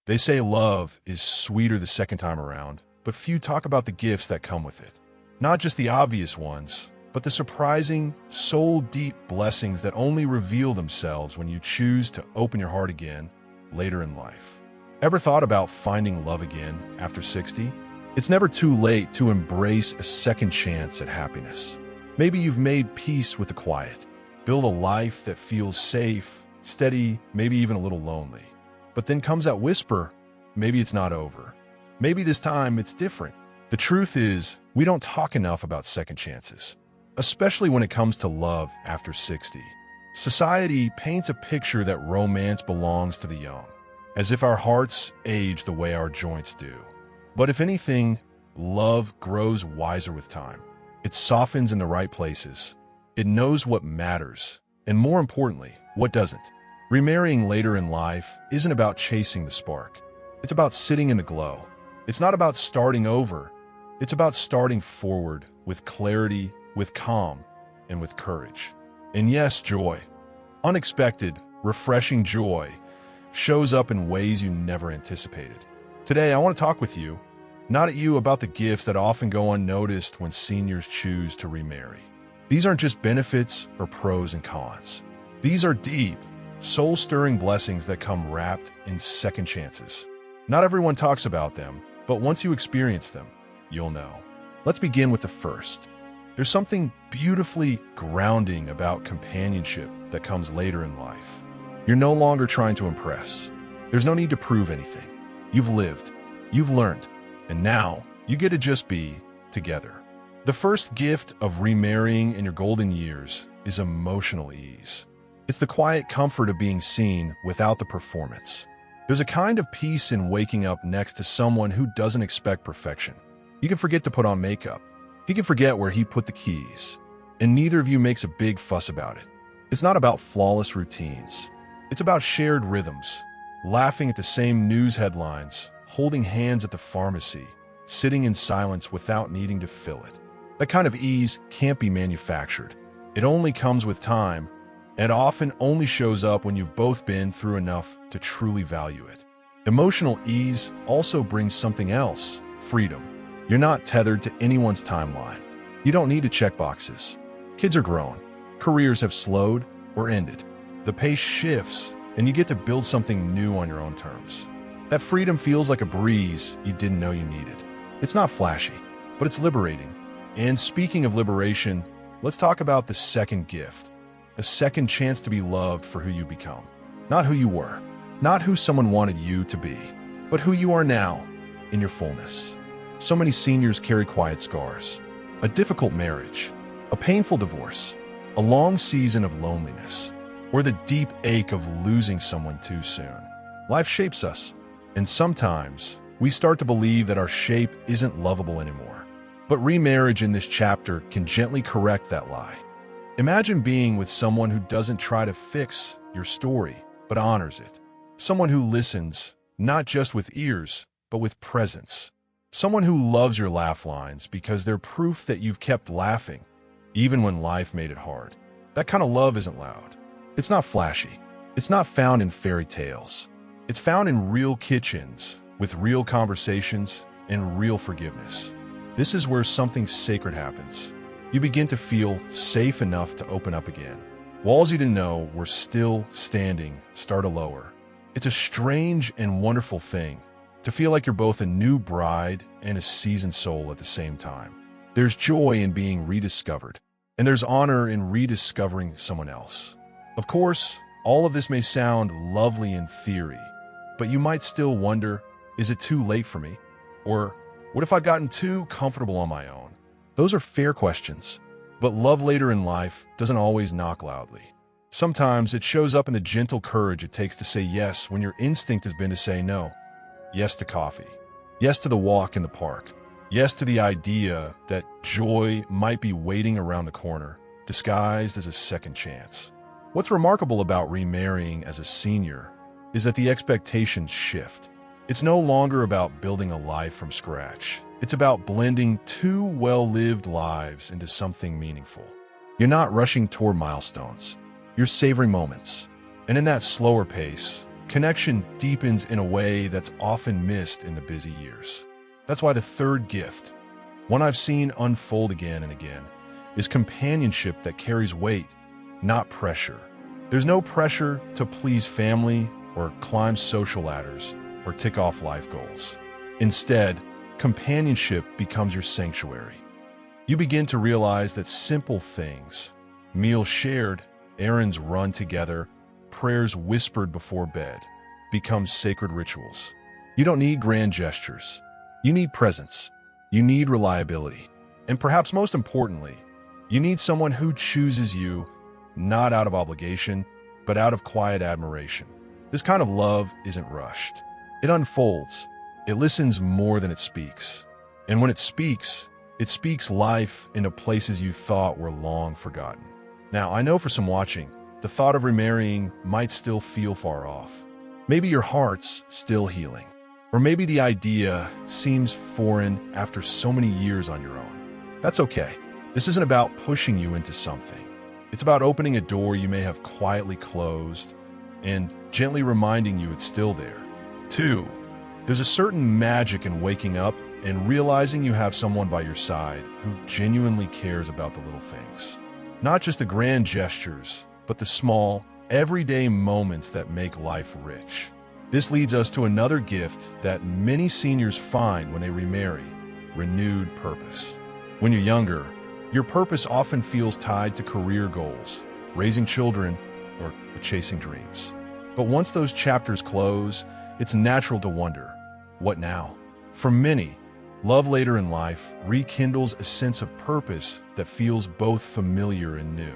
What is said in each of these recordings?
They say love is sweeter the second time around, but few talk about the gifts that come with it. Not just the obvious ones, but the surprising, soul-deep blessings that only reveal themselves when you choose to open your heart again later in life. Ever thought about finding love again after 60? It's never too late to embrace a second chance at happiness. Maybe you've made peace with the quiet, build a life that feels safe, steady, maybe even a little lonely. But then comes that whisper, maybe it's not over. Maybe this time it's different. The truth is, we don't talk enough about second chances, especially when it comes to love after 60. Society paints a picture that romance belongs to the young, as if our hearts age the way our joints do. But if anything, love grows wiser with time. It softens in the right places. It knows what matters, and more importantly, what doesn't. Remarrying later in life isn't about chasing the spark. It's about sitting in the glow. It's not about starting over. It's about starting forward with clarity, with calm, and with courage. And yes, joy. Unexpected, refreshing joy shows up in ways you never anticipated. Today, I want to talk with you, not at you, about the gifts that often go unnoticed when seniors choose to remarry. These aren't just benefits or pros and cons. These are deep, soul-stirring blessings that come wrapped in second chances. Not everyone talks about them, but once you experience them, you'll know. Let's begin with the first. There's something beautifully grounding about companionship that comes later in life. You're no longer trying to impress. There's no need to prove anything. You've lived, you've learned, and now you get to just be together. The first gift of remarrying in your golden years is emotional ease. It's the quiet comfort of being seen without the performance. There's a kind of peace in waking up next to someone who doesn't expect perfection. You can forget to put on makeup. He can forget where he put the keys. And neither of you makes a big fuss about it. It's not about flawless routines. It's about shared rhythms, laughing at the same news headlines, holding hands at the pharmacy, sitting in silence without needing to fill it. That kind of ease can't be manufactured. It only comes with time, and often only shows up when you've both been through enough to truly value it. Emotional ease also brings something else, freedom. You're not tethered to anyone's timeline. You don't need to check boxes. Kids are grown. Careers have slowed or ended. The pace shifts, and you get to build something new on your own terms. That freedom feels like a breeze you didn't know you needed. It's not flashy, but it's liberating. And speaking of liberation, let's talk about the second gift. A second chance to be loved for who you become. Not who you were, not who someone wanted you to be, but who you are now, in your fullness. So many seniors carry quiet scars. A difficult marriage, a painful divorce, a long season of loneliness, or the deep ache of losing someone too soon. Life shapes us, and sometimes we start to believe that our shape isn't lovable anymore. But remarriage in this chapter can gently correct that lie. Imagine being with someone who doesn't try to fix your story, but honors it. Someone who listens, not just with ears, but with presence. Someone who loves your laugh lines because they're proof that you've kept laughing, even when life made it hard. That kind of love isn't loud. It's not flashy. It's not found in fairy tales. It's found in real kitchens, with real conversations, and real forgiveness. This is where something sacred happens. You begin to feel safe enough to open up again. Walls you didn't know were still standing start to lower. It's a strange and wonderful thing to feel like you're both a new bride and a seasoned soul at the same time. There's joy in being rediscovered, and there's honor in rediscovering someone else. Of course, all of this may sound lovely in theory, but you might still wonder, is it too late for me? Or what if I've gotten too comfortable on my own? Those are fair questions, but love later in life doesn't always knock loudly. Sometimes it shows up in the gentle courage it takes to say yes when your instinct has been to say no. Yes to coffee. Yes to the walk in the park. Yes to the idea that joy might be waiting around the corner, disguised as a second chance. What's remarkable about remarrying as a senior is that the expectations shift. It's no longer about building a life from scratch. It's about blending two well-lived lives into something meaningful. You're not rushing toward milestones. You're savoring moments. And in that slower pace, Connection deepens in a way that's often missed in the busy years. That's why the third gift, one I've seen unfold again and again, is companionship that carries weight, not pressure. There's no pressure to please family or climb social ladders or tick off life goals. Instead, companionship becomes your sanctuary. You begin to realize that simple things, meals shared, errands run together, prayers whispered before bed, become sacred rituals. You don't need grand gestures. You need presence. You need reliability. And perhaps most importantly, you need someone who chooses you not out of obligation, but out of quiet admiration. This kind of love isn't rushed. It unfolds. It listens more than it speaks. And when it speaks life into places you thought were long forgotten. Now, I know for some watching, the thought of remarrying might still feel far off. Maybe your heart's still healing. Or maybe the idea seems foreign after so many years on your own. That's okay. This isn't about pushing you into something. It's about opening a door you may have quietly closed and gently reminding you it's still there. 2. There's a certain magic in waking up and realizing you have someone by your side who genuinely cares about the little things. Not just the grand gestures, but the small, everyday moments that make life rich. This leads us to another gift that many seniors find when they remarry: renewed purpose. When you're younger, your purpose often feels tied to career goals, raising children, or chasing dreams. But once those chapters close, it's natural to wonder, what now? For many, love later in life rekindles a sense of purpose that feels both familiar and new.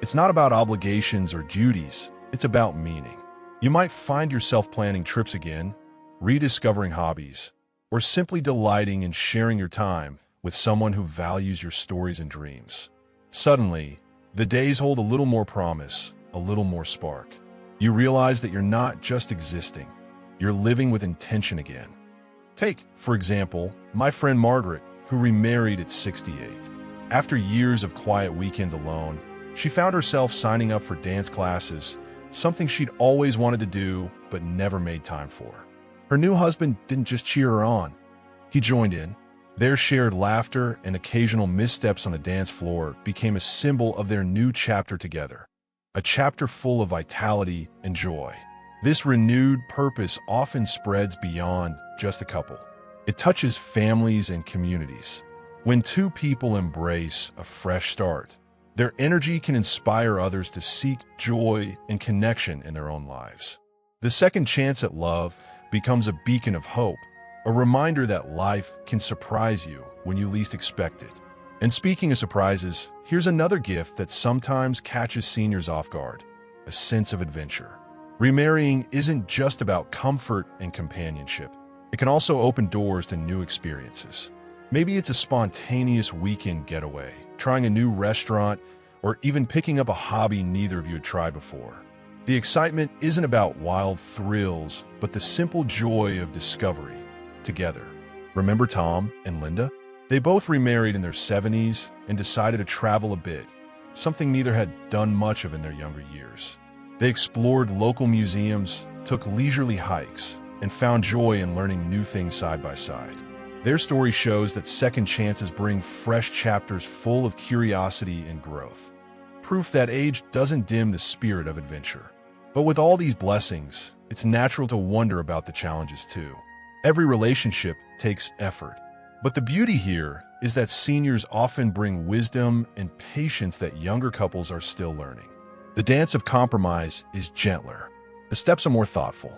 It's not about obligations or duties, it's about meaning. You might find yourself planning trips again, rediscovering hobbies, or simply delighting in sharing your time with someone who values your stories and dreams. Suddenly, the days hold a little more promise, a little more spark. You realize that you're not just existing, you're living with intention again. Take, for example, my friend Margaret, who remarried at 68. After years of quiet weekends alone, she found herself signing up for dance classes, something she'd always wanted to do but never made time for. Her new husband didn't just cheer her on. He joined in. Their shared laughter and occasional missteps on the dance floor became a symbol of their new chapter together, a chapter full of vitality and joy. This renewed purpose often spreads beyond just a couple. It touches families and communities. When two people embrace a fresh start, their energy can inspire others to seek joy and connection in their own lives. The second chance at love becomes a beacon of hope, a reminder that life can surprise you when you least expect it. And speaking of surprises, here's another gift that sometimes catches seniors off guard: a sense of adventure. Remarrying isn't just about comfort and companionship. It can also open doors to new experiences. Maybe it's a spontaneous weekend getaway, trying a new restaurant, or even picking up a hobby neither of you had tried before. The excitement isn't about wild thrills, but the simple joy of discovery together. Remember Tom and Linda? They both remarried in their 70s and decided to travel a bit, something neither had done much of in their younger years. They explored local museums, took leisurely hikes, and found joy in learning new things side by side. Their story shows that second chances bring fresh chapters full of curiosity and growth. Proof that age doesn't dim the spirit of adventure. But with all these blessings, it's natural to wonder about the challenges too. Every relationship takes effort. But the beauty here is that seniors often bring wisdom and patience that younger couples are still learning. The dance of compromise is gentler. The steps are more thoughtful.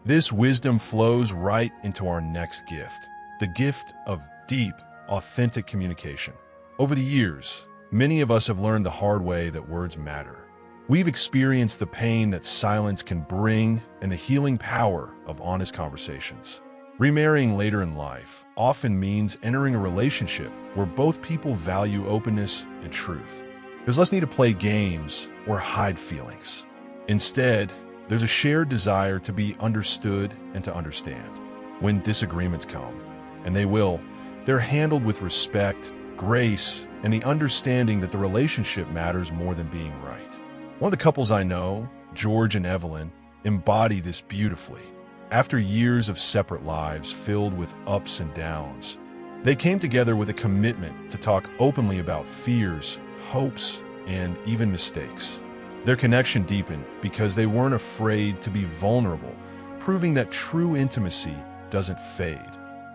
This wisdom flows right into our next gift, the gift of deep, authentic communication. Over the years, many of us have learned the hard way that words matter. We've experienced the pain that silence can bring and the healing power of honest conversations. Remarrying later in life often means entering a relationship where both people value openness and truth. There's less need to play games or hide feelings. Instead, there's a shared desire to be understood and to understand. When disagreements come, and they will, they're handled with respect, grace, and the understanding that the relationship matters more than being right. One of the couples I know, George and Evelyn, embody this beautifully. After years of separate lives filled with ups and downs, they came together with a commitment to talk openly about fears, hopes, and even mistakes. Their connection deepened because they weren't afraid to be vulnerable, proving that true intimacy doesn't fade,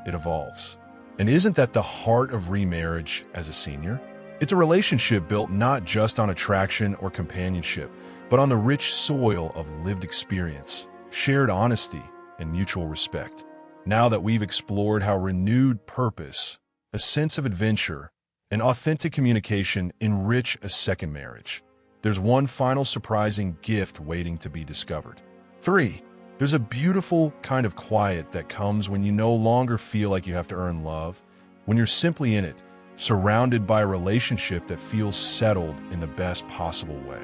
it evolves. And isn't that the heart of remarriage as a senior? It's a relationship built not just on attraction or companionship, but on the rich soil of lived experience, shared honesty, and mutual respect. Now that we've explored how renewed purpose, a sense of adventure, and authentic communication enrich a second marriage, there's one final surprising gift waiting to be discovered. 3. There's a beautiful kind of quiet that comes when you no longer feel like you have to earn love, when you're simply in it, surrounded by a relationship that feels settled in the best possible way.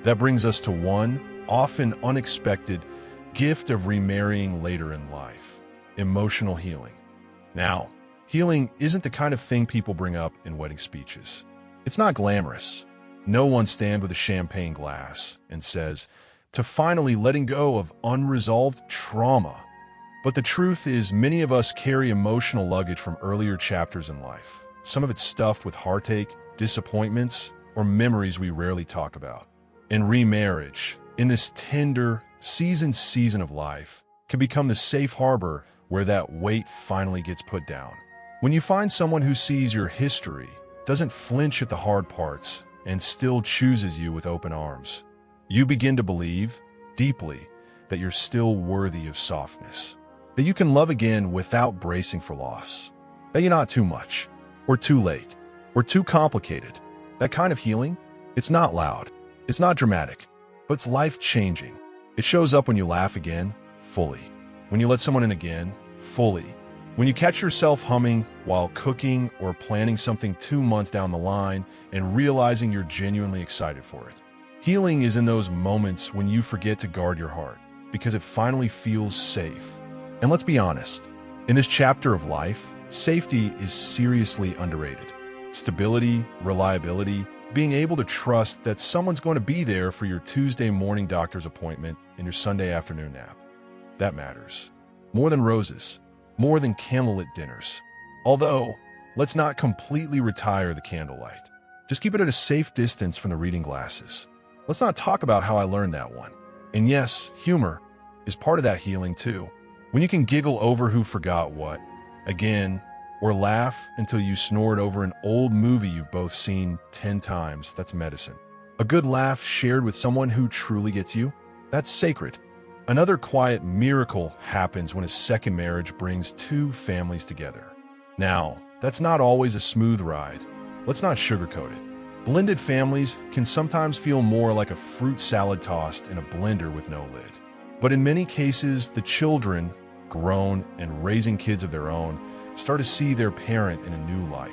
That brings us to one, often unexpected, gift of remarrying later in life: emotional healing. Now, healing isn't the kind of thing people bring up in wedding speeches. It's not glamorous. No one stands with a champagne glass and says, to finally letting go of unresolved trauma. But the truth is, many of us carry emotional luggage from earlier chapters in life. Some of it's stuffed with heartache, disappointments, or memories we rarely talk about. And remarriage, in this tender, seasoned season of life, can become the safe harbor where that weight finally gets put down. When you find someone who sees your history, doesn't flinch at the hard parts, and still chooses you with open arms, you begin to believe, deeply, that you're still worthy of softness. That you can love again without bracing for loss. That you're not too much, or too late, or too complicated. That kind of healing, it's not loud, it's not dramatic, but it's life-changing. It shows up when you laugh again, fully. When you let someone in again, fully. When you catch yourself humming while cooking or planning something 2 months down the line and realizing you're genuinely excited for it. Healing is in those moments when you forget to guard your heart because it finally feels safe. And let's be honest, in this chapter of life, safety is seriously underrated. Stability, reliability, being able to trust that someone's going to be there for your Tuesday morning doctor's appointment and your Sunday afternoon nap. That matters. More than roses. More than candlelit dinners. Although, let's not completely retire the candlelight. Just keep it at a safe distance from the reading glasses. Let's not talk about how I learned that one. And yes, humor is part of that healing too. When you can giggle over who forgot what, again, or laugh until you snored over an old movie you've both seen 10 times, that's medicine. A good laugh shared with someone who truly gets you, that's sacred. Another quiet miracle happens when a second marriage brings two families together. Now, that's not always a smooth ride. Let's not sugarcoat it. Blended families can sometimes feel more like a fruit salad tossed in a blender with no lid. But in many cases, the children, grown and raising kids of their own, start to see their parent in a new light.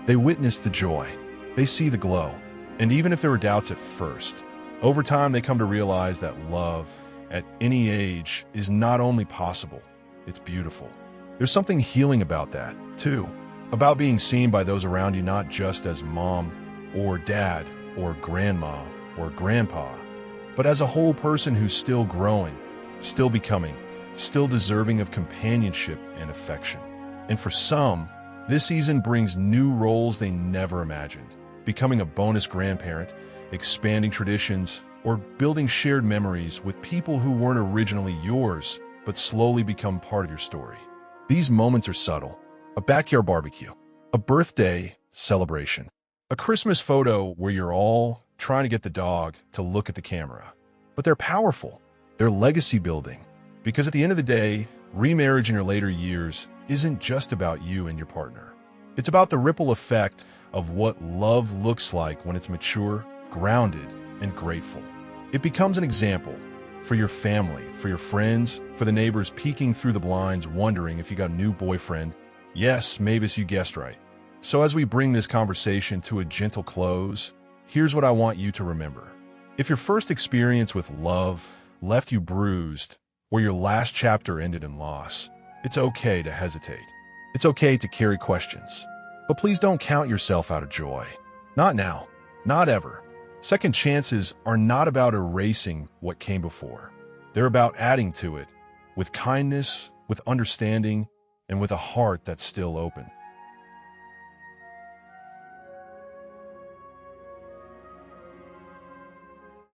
They witness the joy. They see the glow. And even if there were doubts at first, over time they come to realize that love, at any age, is not only possible, it's beautiful. There's something healing about that, too. About being seen by those around you not just as mom, or dad, or grandma, or grandpa, but as a whole person who's still growing, still becoming, still deserving of companionship and affection. And for some, this season brings new roles they never imagined. Becoming a bonus grandparent, expanding traditions, or building shared memories with people who weren't originally yours, but slowly become part of your story. These moments are subtle. A backyard barbecue, a birthday celebration, a Christmas photo where you're all trying to get the dog to look at the camera. But they're powerful. They're legacy building. Because at the end of the day, remarriage in your later years isn't just about you and your partner. It's about the ripple effect of what love looks like when it's mature, grounded, and grateful. It becomes an example for your family, for your friends, for the neighbors peeking through the blinds wondering if you got a new boyfriend. Yes, Mavis, you guessed right. So as we bring this conversation to a gentle close, here's what I want you to remember. If your first experience with love left you bruised, or your last chapter ended in loss, it's okay to hesitate. It's okay to carry questions. But please don't count yourself out of joy. Not now. Not ever. Second chances are not about erasing what came before. They're about adding to it, with kindness, with understanding, and with a heart that's still open.